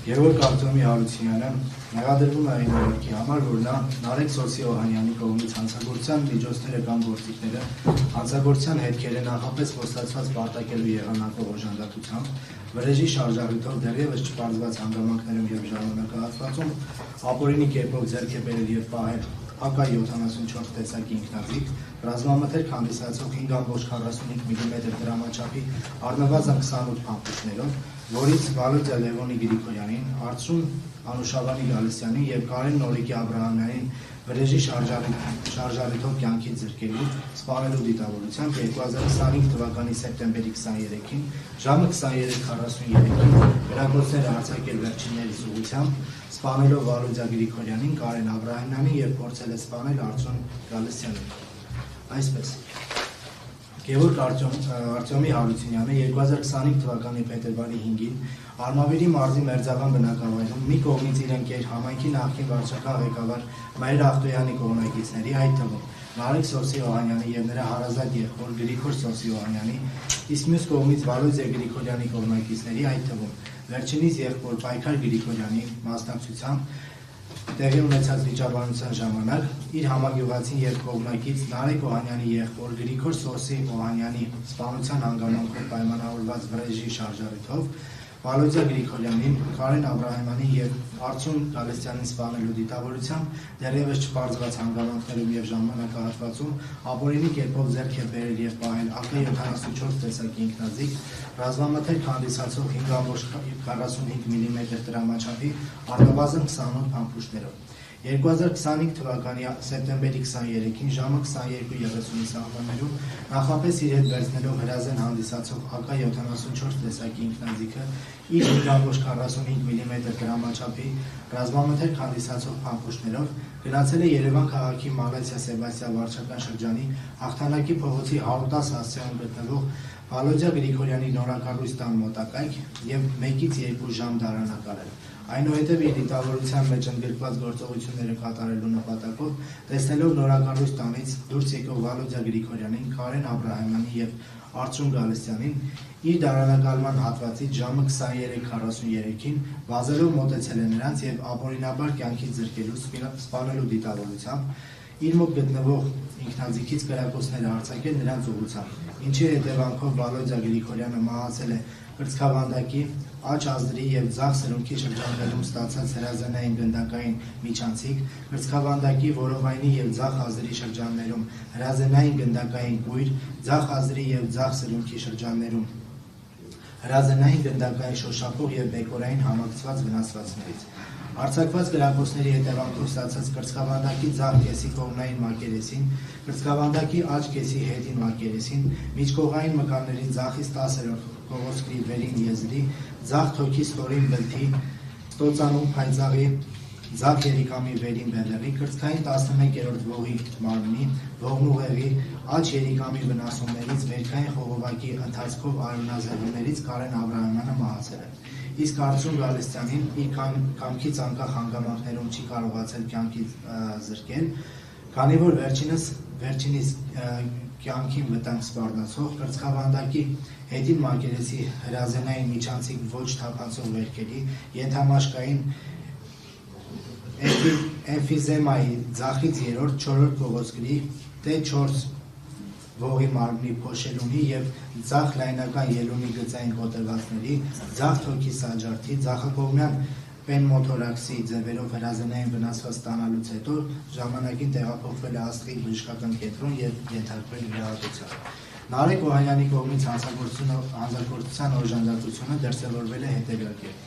Գևորգ Արտյոմի Հարությունյանը մեղադրվում է այն օրենքի համար, որ նա Նարեկ Սոսիոհանյանի կողմից հանցագործության միջոցները կամ գործիքները հանցագործության հետքերը նախապես խոստացված պարտակելու եղանակով օժանդակությամբ, վրեժի շարժառիթով դեռևս չպարզված հանգամանքներում և ժամանակահատվածում ապօրինի կերպով ձեռք է բերել և պահել AK-74 տեսակի ինքնաձիգ, ռազմամթերք հանդիսացող 5.45 մմ դրամաչափի առնվազն 28 փամփուշտներով, որից Վալոդյա Լևոնի Գրիգորյանին, Արծրուն Անուշաբանի Գալստյանին և Կարեն Նորիկի Աբրահամյանին վրեժի շարժառիթով կյանքից զրկելու, սպանելու դիտավորությամբ 2025 թվականի սեպտեմբերի 23-ին ժամը 23:43-ին գրագործները արձակել վերջիններիս ուղղությամբ, սպանելով Վալոդյա Գրիգորյանին, Կարեն Աբրահամյանին և փորձել է սպանել Արծրուն Գալստյանին։ Այսպես Գևորգ Արտյոմի Հարությունյանը 2025 թվականի փետրվարի 5-ին Արմավիրի մարզի Մերձավան բնակավայրում մի կողմից իր ընկեր համայնքի նախկին վարչական ղեկավար Մայր Ախտոյանի կողմնակիցների, այդ թվում Նարեկ Սոսիոհանյանի և նրա հարազատ եղբոր Գրիգոր Սոսիոհանյանի, իսկ մյուս կողմից Վալոդյա Գրիգորյանի կողմնակիցների, այդ թվում վերջինիս եղբոր Պայքար Գրիգորյանի մասնակցությամբ տեղի ունեցած վիճաբանության ժամանակ իր համագյուղացին և կողմնակից Նարեկ Օհանյանի եղբոր Գրիգոր Սոսիոհանյանի սպանության հանգամանքով պայմանավորված վրեժի շարժառիթով Վալոդյա Գրիգորյանին, Կարեն Աբրահամյանին և Արծրուն Գալստյանին սպանելու դիտավորությամբ դեռևս չպարզված հանգամանքներում և ժամանակահատվածում ապօրինի կերպով ձեռք է բերել և պահել AK-74 տեսակի ինքնաձիգ, ռազմամթերք հանդիսացող 5.45 մմ դրամաչափի առնվազն 28 փամփուշտներով։ 2025 թվականի սեպտեմբերի 23-ին ժամը 22:30-ի սահմաններում նախապես իր հետ վերցնելով հրազեն հանդիսացող AK-74 տեսակի ինքնաձիգը իր 5.45 մմ դրամաչափի ռազմամթերք հանդիսացող փամփուշտներով գնացել է Երևան քաղաքի Մալացիա Սեբաստիա վարչական շրջանի Հաղթանակի փողոցի 110 հասցեում գտնվող Վալոդյա Գրիգորյանի նորակառույց տան մոտակայք և 1-ից 2 ժամ դարանակալել։ Այնուհետև իր դիտավորության մեջ ընդգրկված գործողությունները կատարելու նպատակով տեսնելով նորակառույց տանից դուրս եկող Վալոդյա Գրիգորյանին, Կարեն Աբրահամյանին և Արծրուն Գալստյանին իր դարանակալման հատվածից ժամը 23:43-ին վազելով մոտեցել է նրանց և ապօրինաբար կյանքից զրկելու, սպանելու դիտավորությամբ իր մոտ գտնվող ինքնաձիգից կրակոցները արձակել նրանց ուղղությամբ, ինչի հետևանքով Վալոդյա Գրիգորյանը մահացել է կրծքավանդակի, աջ ազդրի և ձախ սրունքի շրջաններում ստացած հրազենային գնդակային միջանցիկ, կրծքավանդակի, որովայնի և ձախ ազդրի շրջաններում հրազենային գնդակային կույր, ձախ ազդրի և ձախ սրունքի շրջաններում հրազենային գնդակային շոշափող և բեկորային համակցված վնասվածքներից։ Արձակված կրակոցների հետևանքով ստացած կրծքավանդակի ձախ կեսի կողմնային մակերեսին, կրծքավանդակի աջ կեսի հետին մակերեսին, միջկողային մկանների ձախից 10-րդ կողոսկրի վերին եզրի, ձախ թոքի ստորին բլթի, ստոծանուն փայծաղի, ձախ երիկամի վերին բեղեղի, կրծքային 11-րդ ողի մարմնի, ողնուղեղի, աջ երիկամի վնասումներից, վերքային խողովակի ընթացքով արյունազեղումներից Կարեն Աբրահամյանը մահացել է։ Իսկ Արծրուն Գալստյանին իր կամքից անկախ հանգամանքներում չի կարողացել կյանքից զրկել, քանի որ վերջինիս կյանքին վտանգ սպառնացող կրծքավանդակի հետին մակերեսի հրազենային միջանցիկ ոչ թափանցող վերքերի, ենթամաշկային էմֆիզեմայի ձախից 3-րդ, 4-րդ կողոսկրի, T4 ողի մարմնի փոշելունի և ձախ լայնական ելունի գծային կոտրվածքների, ձախ թոքի սանջարդի, ձախակողմյան պենմոթորաքսի ձևերով հրազենային վնասված ստանալուց հետո ժամանակին տեղափոխվել է Աստղիկ բժշկական կենտրոն և ենթարկվել վիրահատության։ Նարեկ Օհանյանի կողմից հանցագործության օժանդակությունը դրսևորվել է հետևյալ կերպ։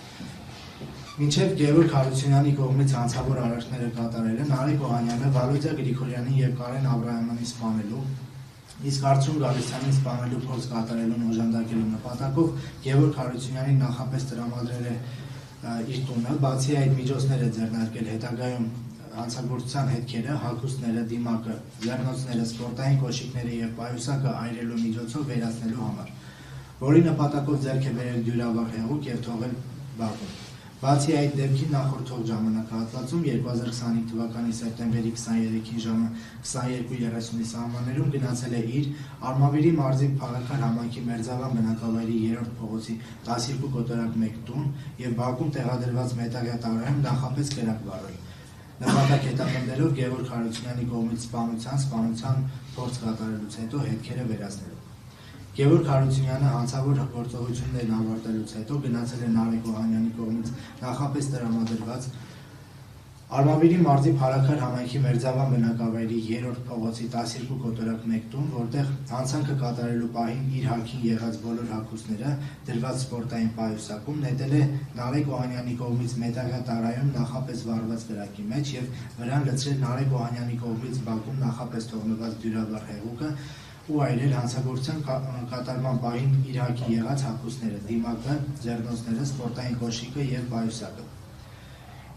Մինչև Գևորգ Հարությունյանի կողմից հանցավոր արարքները կատարելը Նարեկ Օհանյանը Վալոդյա Գրիգորյանին և Կարեն Աբրահամյանին սպանելու, իսկ Արծրուն Գալստյանին սպանելու փորձ կատարելուն օժանդակելու նպատակով Գևորգ Հարությունյանին նախապես տրամադրել է իր տունը, բացի այդ միջոցներ է ձեռնարկել հետագայում հանցագործության հետքերը, հագուստները, դիմակը, ձեռնոցները, սպորտային կոշիկները և պայուսակը այրելու միջոցով վերացնելու համար, որի նպատակով ձեռք է բերել դյուրավառ հեղուկ և թողել բակում։ Բացի այդ դեպքի նախորդող ժամանակահատվածում 2025 թվականի սեպտեմբերի 23-ին ժամը 22:30-ի սահմաններում գնացել է իր Արմավիրի մարզի Փաղաքար համայնքի Մերձավան բնակավայրի 3-րդ փողոցի 12/1 տուն եւ բակում տեղադրված մետաղյա տարրերում նախապես կերակ վառել։ Նպատակ հետապնդելով Գևորգ Հարությունյանի կողմից սպանության փորձ կատարելուց հետո հետքերը վերացնելու։ Գևորգ Հարությունյանը հանցավոր գործողություններն ավարտելուց հետո գնացել է Նարեկ Օհանյանի կողմից նախապես տրամադրված Արմավիրի մարզի Փարաքար համայնքի Մերձավան բնակավայրի 3-րդ փողոցի 12/1 տուն, որտեղ հանցանքը կատարելու պահին իր հագին եղած բոլոր հագուստները դրված սպորտային պայուսակում նետել է Նարեկ Օհանյանի կողմից մետաղյա տարայում նախապես վառված կրակի մեջ եւ վրան լցրել Նարեկ Օհանյանի կողմից բակում նախապես թողնված դյուրավառ հեղուկը ու այրել հանցագործության կատարման պահին իր հագի եղած հագուստները, դիմակը, ձեռնոցները, սպորտային կոշիկը եւ պայուսակը։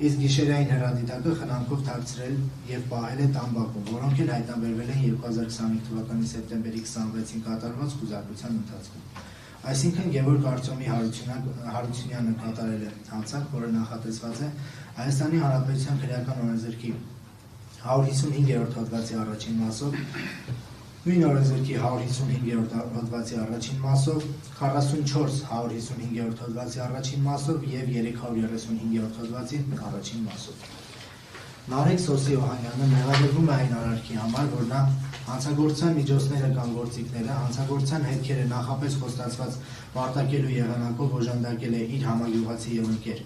Իսկ գիշերային հեռադիտակը խնամքով թաքցրել եւ պահել է տան բակում, որոնք էլ հայտնաբերվել են 2025 թվականի սեպտեմբերի 26-ին կատարված խուզարկության ընթացքում։ Այսինքն Գևորգ Արտյոմի Հարությունյանը կատարել է հանցանք, որը նախատեսված է Հայաստանի Հանրապետության քրեական օրենսգրքի 155-րդ հոդվածի առաջին մասով, նույն օրենսգրքի 155-րդ հոդվածի առաջին մասով, 44-155-րդ հոդվածի առաջին մասով եւ 335-րդ հոդվածի առաջին մասով։ Նարեկ Սոսի Օհանյանը մեղադրվում է այն արարքի համար, որ նա հանցագործության միջոցները կամ գործիքները, հանցագործության հետքերը նախապես խոստացված պարտակելու եղանակով օժանդակել է իր համագյուղացի եւ ընկեր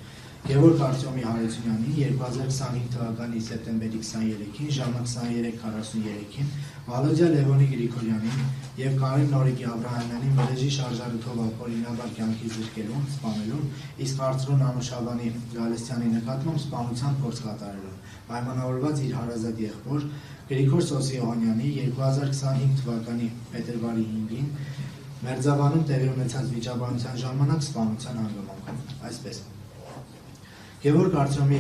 Գևորգ Արտյոմի Հարությունյանին 2025 թվականի սեպտեմբերի 23-ին ժամը 23:43-ին Վալոդյա Լևոնի Գրիգորյանին եւ Կարեն Նորիկի Աբրահամյանին վրեժի շարժառիթով ապօրինաբար կյանքի զրկելուն, սպանելուն, իսկ Արծրուն Անուշավանի Գալստյանի նկատմամբ սպանության փորձ կատարելուն, պայմանավորված իր հարազատ եղբոր Գրիգոր Սոսի Օհանյանի 2025 թվականի փետրվարի 5-ին Մերձավանում տեղի ունեցած վիճաբանության ժամանակ սպանության հանգամանքով, այսպես Գևորգ Արտյոմի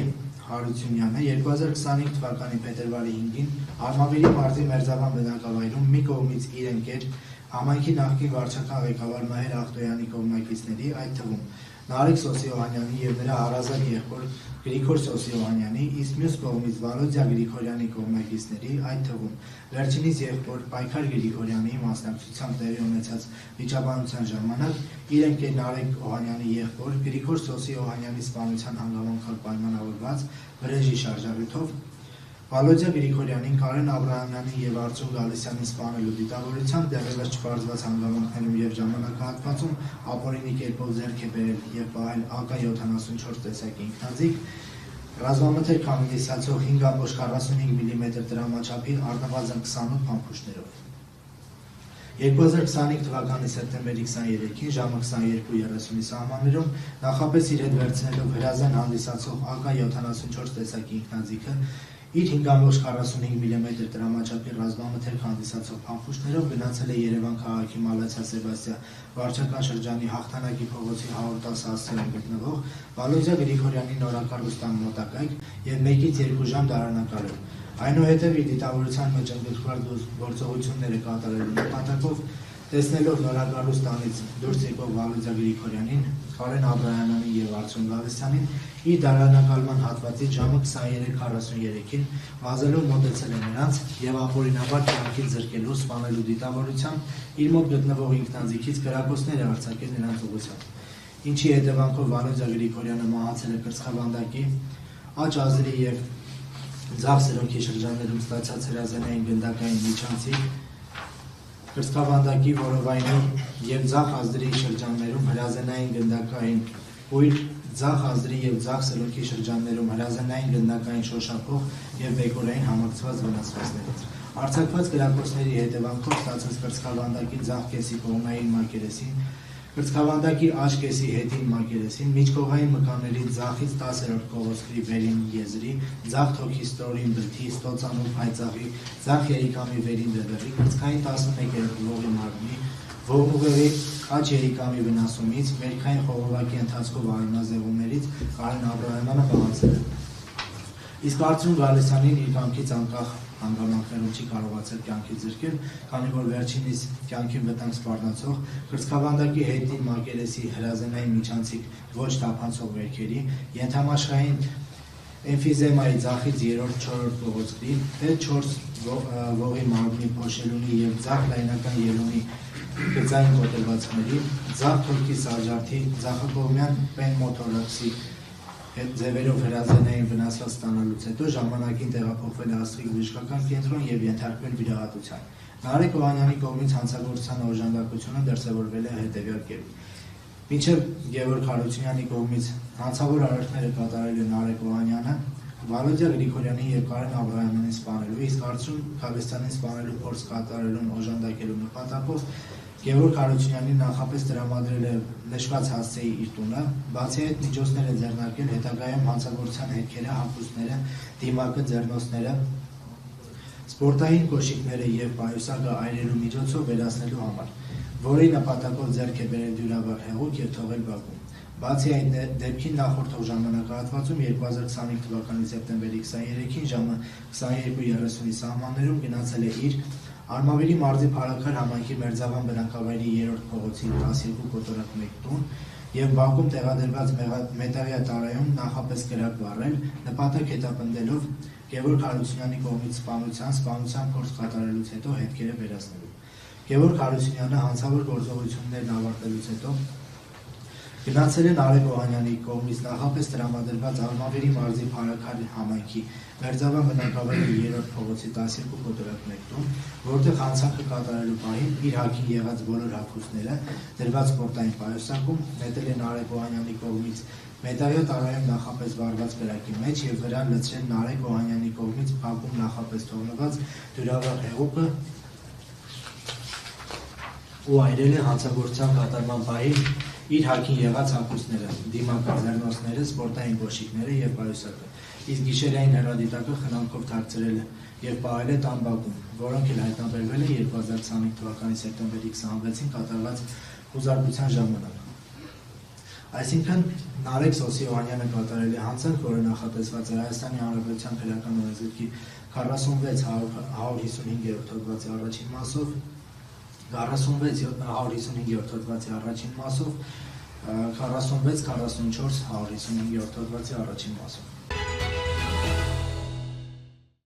Հարությունյանը 2025 թվականի փետրվարի 5-ին Արմավիրի մարզի Մերձավան բնակավայրում մի կողմից իր ընկեր համայնքի նախկին վարչական ղեկավար Մհեր Ախտոյանի կողմնակիցների, այդ թվում Նարեկ Սոսի Օհանյանի եւ նրա հարազատ եղբոր Գրիգոր Սոսի Օհանյանի, իսկ մյուս կողմից Վալոդյա Գրիգորյանի կողմնակիցների, այդ թվում վերջինիս եղբոր Պայքար Գրիգորյանի մասնակցությամբ տեղի ունեցած վիճաբանության ժամանակ իր ընկեր Նարեկ Օհանյանի եղբոր Գրիգոր Սոսի Օհանյանի սպանության հանգամանքով պայմանավորված վրեժի շարժառիթով Վալոդյա Գրիգորյանին, Կարեն Աբրահամյանին եւ Արծրուն Գալստյանին սպանելու դիտավորությամբ դեռևս չպարզված հանգամանքներում եւ ժամանակահատվածում ապօրինի կերպով ձեռք է բերել եւ պահել AK-74 տեսակի ինքնաձիգ, ռազմամթերք հանդիսացող 5.45 մմ տրամաչափի առնվազն 28 փամփուշտներով։ 2025 թվականի սեպտեմբերի 23-ին ժամը 22:30-ի սահմաններում նախապես իր հետ վերցնելով հրազան հանդիսացող AK-74 տեսակի ինքնաձիգը իր 5.45 մմ տրամաչափի ռազմամթերք հանդիսացող փամփուշտներով գնացել է Երևան քաղաքի Մալացիա Սեբաստիա վարչական շրջանի Հաղթանակի փողոցի 110 հասցեում գտնվող Վալոդյա Գրիգորյանի նորակառուցման մոտակայք եւ 1-ից 2 ժամ դարանակալով։ Այնուհետև իր դիտավորության մեջ ընդգրկված գործողությունները կատարելու նպատակով տեսնելով նորակառուցանից դուրս եկող Վալոդյա Գրիգորյանին, Կարեն Աբրահամյանին եւ Արծրուն Գալստյանին իր դարանակալման հատվածից ժամը 23:43-ին վազելով մոտեցել է նրանց եւ ապօրինաբար կյանքից զրկելու, սպանելու դիտավորությամբ իր մոտ գտնվող ինքնաձիգից կրակոցներ է արձակել նրանց ուղղությամբ, ինչի հետևանքով Վալոդյա Գրիգորյանը մահացել է կրծքավանդակի, աջ ազդրի եւ ձախ սրունքի շրջաններում ստացած հրազենային գնդակային միջանցիկ, կրծքավանդակի որովայնի եւ ձախ ազդրի շրջաններում հրազենային գնդակային բույր, ձախ ազդրի եւ ձախ սրունքի շրջաններում հրազենային գնդակային շոշափող եւ բեկորային համակցված վնասվածքներից։ Արձակված կրակոցների հետևանքով ստացած կրծքավանդակի ձախ կեսի կողմնային մակերեսին, կրծքավանդակի աջ կեսի հետին մակերեսին, միջկողային մկանների ձախից 10-րդ կողոսկրի վերին եզրի, ձախ թոքի ստորին բրդի, ստոցանու փայծաղի, ձախ երիկամի վերին դեղերի, կրծքային 11-րդ ողի մարմնի, ողնուղեղի աջ երիկամի վնասումից, մերքային խողովակի ընթացքով արյունազեղումներից Կարեն Աբրահամյանը մահացել է։ Իսկ Արծրուն Գալստյանին իր կամքից անկախ հանգամանքներում չի կարողացել կյանքի զրկել, քանի որ վերջինիս կյանքին վտանգ սպառնացող կրծքավանդակի հետին մակերեսի հրազենային միջանցիկ ոչ թափանցող վերքերի, ենթամաշխային էմֆիզեմայի ձախից 3-4 փողոցների, թե 4 ողի մարմնի փոշելունի և ձախ լայնական ելունի գծային կոտրվածքների, ձախ թորքի սարժարդի, ձախակողմյան պենմոթորաքսի ձևերով հրազենային վնասված ստանալուց հետո ժամանակին տեղափոխվել է Աստղիկ բժշկական կենտրոն և ենթարկվել վիրահատության։ Նարեկ Օհանյանի կողմից հանցագործության օժանդակությունը դրսևորվել է հետևյալ կերպ։ Մինչև Գևորգ Հարությունյանի կողմից հանցավոր արարքները կատարել է Նարեկ Օհանյանը, Վալոդյա Գրիգորյանին և Կարեն Աբրահամյանին սպանելու, իսկ Արծրուն Քալստյանին սպանելու փորձ կատարելուն օժանդակելու նպատակով Գևորգ Հարությունյանին նախապես տրամադրել է նշված հասցեի իր տունը, բացի այդ միջոցներ է ձեռնարկել հետագայում հանցագործության հետքերը, հագուստները, դիմակը, ձեռնոցները, սպորտային կոշիկները և պայուսակը այրելու միջոցով վերացնելու համար, որի նպատակով ձեռք է բերել դյուրավառ հեղուկ և թողել բակում։ Բացի այդ դեպքին նախորդող ժամանակահատվածում 2025 թվականի սեպտեմբերի 23-ին ժամը 22:30-ի սահմաններում գնացել է իր Արմավիրի մարզի Փարաքար համայնքի Մերձավան բնակավայրի 3-րդ փողոցի 12 կոտորակ 1 տուն և բակում տեղադրված մետաղյա տարայում նախապես կրակ վառել, նպատակ հետապնդելով Գևորգ Հարությունյանի կողմից սպանության փորձ կատարելուց հետո հետքերը վերացնելու։ Գևորգ Հարությունյանը հանցավոր գործողություններն ավարտելուց հետո գնացել է Նարեկ Օհանյանի կողմից նախապես տրամադրված Արմավիրի մարզի Փարաքար համայնքի Մերձավան բնակավայրի 3-րդ փողոցի 12 կոտորակ 1 տուն, որտեղ հանցանքը կատարելու պահին իր հագին եղած բոլոր հագուստները դրված սպորտային պայուսակում նետել է Նարեկ Օհանյանի կողմից մետաղյա տարայում նախապես վառված կրակի մեջ և վրան լցրել Նարեկ Օհանյանի կողմից բակում նախապես թողնված դյուրավառ հեղուկը ու այրել է հանցագործության կատարման պահին իր հագին եղած հագուստները, դիմակը, ձեռնոցները, սպորտային կոշիկները և պայուսակը, իսկ գիշերային հեռադիտակը խնամքով թաքցրել և պահել է տան բակում, որոնք էլ հայտնաբերվել է 2025 թվականի սեպտեմբերի 26-ին կատարված խուզարկության ժամանակ։ Այսինքն Նարեկ Սոսի Օհանյանը կատարել է հանցանք, որը նախատեսված է Հայաստանի Հանրապետության Քրեական օրենսգրքի 46-155 հոդվածի առաջին մասով, 46-155 հոդվածի առաջին մասով, 46-44-155 հոդվածի առաջին մասով։